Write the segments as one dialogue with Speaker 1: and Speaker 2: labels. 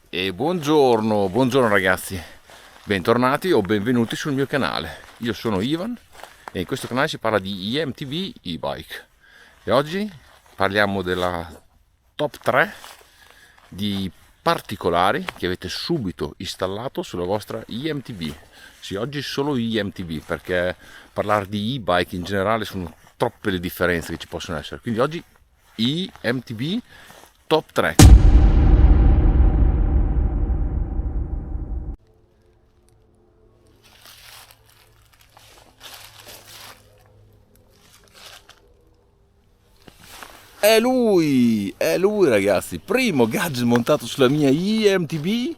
Speaker 1: E buongiorno ragazzi, bentornati o benvenuti sul mio canale. Io sono Ivan e in questo canale si parla di IMTB e-bike e oggi parliamo della top 3 di particolari che avete subito installato sulla vostra IMTB. Sì, oggi solo IMTB perché parlare di e-bike in generale sono troppe le differenze che ci possono essere, quindi oggi IMTB top 3. È lui ragazzi, primo gadget montato sulla mia IMTB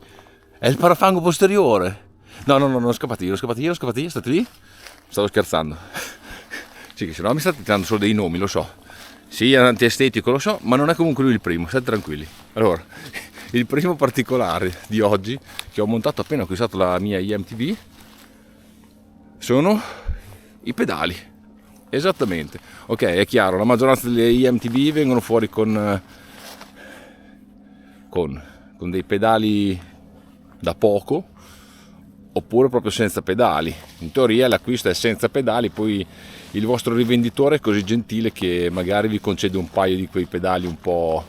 Speaker 1: è il parafango posteriore. No, non scappate via, state lì? Stavo scherzando. Sì, che se no mi state tirando solo dei nomi, lo so. Sì, è antiestetico, lo so, ma non è comunque lui il primo, state tranquilli. Allora, il primo particolare di oggi che ho montato appena acquistato la mia IMTB sono i pedali. Esattamente, ok, è chiaro, la maggioranza delle IMTB vengono fuori con dei pedali da poco oppure proprio senza pedali. In teoria l'acquisto è senza pedali, poi il vostro rivenditore è così gentile che magari vi concede un paio di quei pedali un po',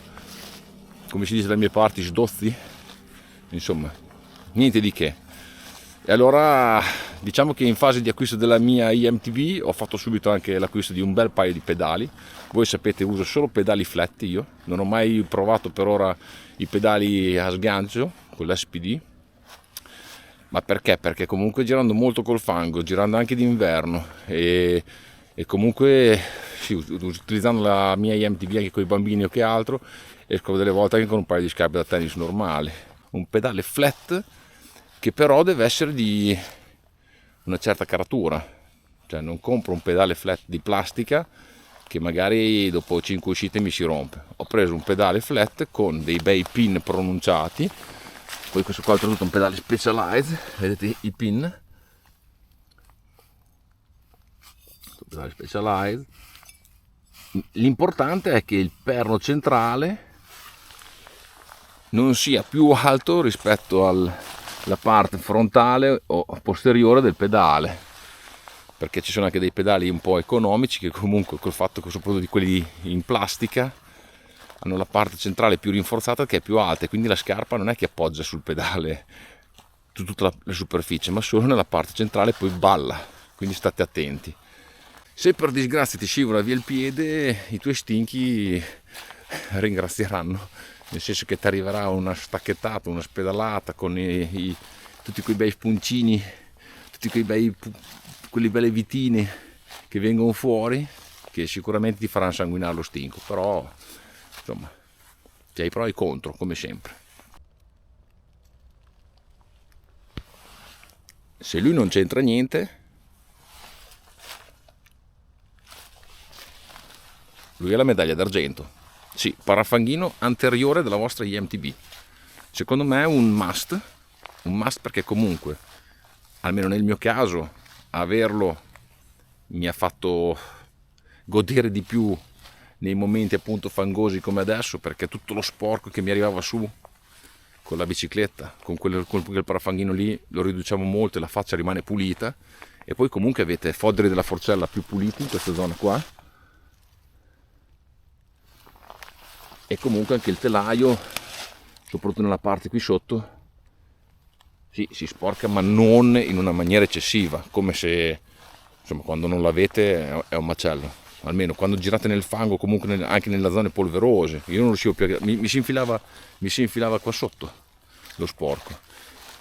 Speaker 1: come si dice dalle mie parti, sdozzi, insomma, niente di che. E allora diciamo che in fase di acquisto della mia IMTB ho fatto subito anche l'acquisto di un bel paio di pedali. Voi sapete, uso solo pedali flat io, non ho mai provato per ora i pedali a sgancio con l'SPD. Ma perché? Perché comunque girando molto col fango, girando anche d'inverno e comunque sì, utilizzando la mia IMTB anche con i bambini o che altro, esco delle volte anche con un paio di scarpe da tennis normale. Un pedale flat che però deve essere di una certa caratura, cioè non compro un pedale flat di plastica che magari dopo 5 uscite mi si rompe. Ho preso un pedale flat con dei bei pin pronunciati, poi questo qua è tutto un pedale Specialized, vedete i pin, pedale Specialized. L'importante è che il perno centrale non sia più alto rispetto alla parte frontale o posteriore del pedale, perché ci sono anche dei pedali un po' economici che comunque col fatto che soprattutto di quelli in plastica hanno la parte centrale più rinforzata che è più alta e quindi la scarpa non è che appoggia sul pedale su tutta la superficie ma solo nella parte centrale, poi balla, quindi state attenti. Se per disgrazia ti scivola via il piede, i tuoi stinchi ringrazieranno, nel senso che ti arriverà una stacchettata, una spedalata con tutti quei bei spuncini, tutti quelle belle vitine che vengono fuori, che sicuramente ti faranno sanguinare lo stinco, però insomma c'è i pro e i contro come sempre. Se lui non c'entra niente, lui è la medaglia d'argento. Sì, parafanghino anteriore della vostra IMTB. Secondo me è un must perché comunque, almeno nel mio caso, averlo mi ha fatto godere di più nei momenti appunto fangosi come adesso, perché tutto lo sporco che mi arrivava su con la bicicletta, con quel parafanghino lì, lo riduciamo molto e la faccia rimane pulita. E poi comunque avete foderi della forcella più puliti in questa zona qua, e comunque anche il telaio, soprattutto nella parte qui sotto, sì, si sporca ma non in una maniera eccessiva, come se insomma quando non l'avete è un macello, almeno quando girate nel fango, comunque anche nelle zone polverose. Io non riuscivo più mi si infilava qua sotto lo sporco,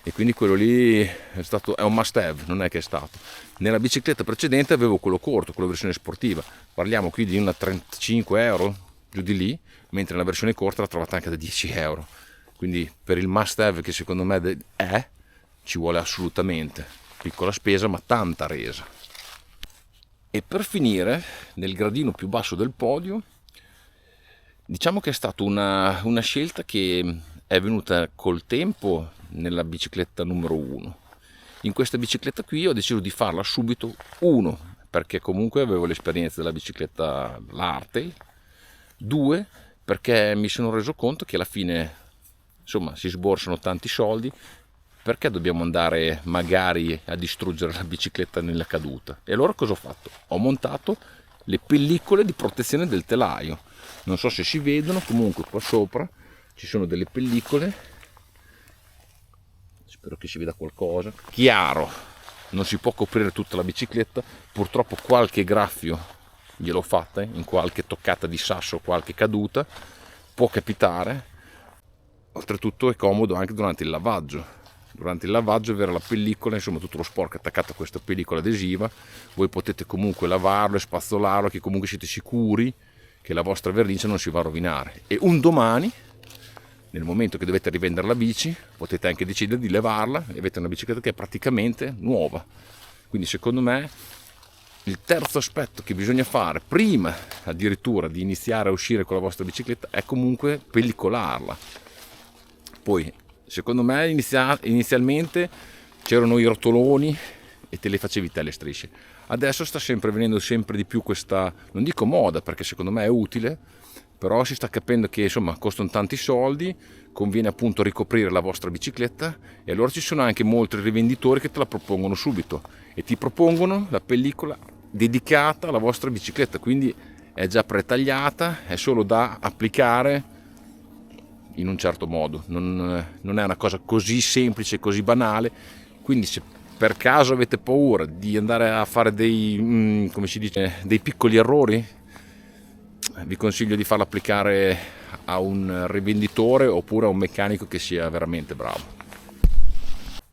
Speaker 1: e quindi quello lì è un must have, non è che è stato. Nella bicicletta precedente avevo quello corto, con la versione sportiva, parliamo qui di una 35 euro, giù di lì, mentre la versione corta la trovate anche da 10 euro. Quindi per il must have che secondo me ci vuole assolutamente piccola spesa ma tanta resa. E per finire, nel gradino più basso del podio, diciamo che è stata una scelta che è venuta col tempo nella bicicletta numero 1. In questa bicicletta qui ho deciso di farla subito, perché comunque avevo l'esperienza della bicicletta, l'Artel, 2 perché mi sono reso conto che alla fine insomma si sborsano tanti soldi, perché dobbiamo andare magari a distruggere la bicicletta nella caduta? E allora cosa ho fatto? Ho montato le pellicole di protezione del telaio, non so se si vedono, comunque qua sopra ci sono delle pellicole, spero che si veda qualcosa, chiaro, non si può coprire tutta la bicicletta, purtroppo qualche graffio gliel'ho fatta in qualche toccata di sasso, qualche caduta, può capitare. Oltretutto è comodo anche durante il lavaggio. Durante il lavaggio avere la pellicola, insomma tutto lo sporco attaccato a questa pellicola adesiva, voi potete comunque lavarlo e spazzolarlo, che comunque siete sicuri che la vostra vernice non si va a rovinare. E un domani, nel momento che dovete rivendere la bici, potete anche decidere di levarla e avete una bicicletta che è praticamente nuova. Quindi secondo me il terzo aspetto che bisogna fare prima addirittura di iniziare a uscire con la vostra bicicletta è comunque pellicolarla. Poi secondo me inizialmente c'erano i rotoloni e te le facevi te le strisce. Adesso sta sempre venendo sempre di più questa, non dico moda perché secondo me è utile, però si sta capendo che insomma costano tanti soldi, conviene appunto ricoprire la vostra bicicletta, e allora ci sono anche molti rivenditori che te la propongono subito e ti propongono la pellicola dedicata alla vostra bicicletta, quindi è già pretagliata, è solo da applicare in un certo modo, non è una cosa così semplice, così banale. Quindi se per caso avete paura di andare a fare dei, come si dice, dei piccoli errori, vi consiglio di farlo applicare a un rivenditore oppure a un meccanico che sia veramente bravo.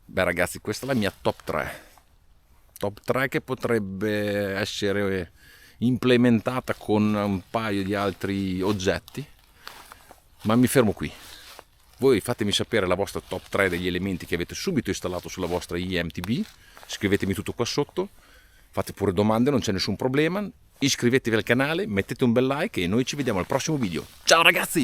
Speaker 1: Beh ragazzi, questa è la mia top 3 che potrebbe essere implementata con un paio di altri oggetti, ma mi fermo qui. Voi fatemi sapere la vostra top 3 degli elementi che avete subito installato sulla vostra IMTB, scrivetemi tutto qua sotto, fate pure domande, non c'è nessun problema, iscrivetevi al canale, mettete un bel like e noi ci vediamo al prossimo video. Ciao ragazzi!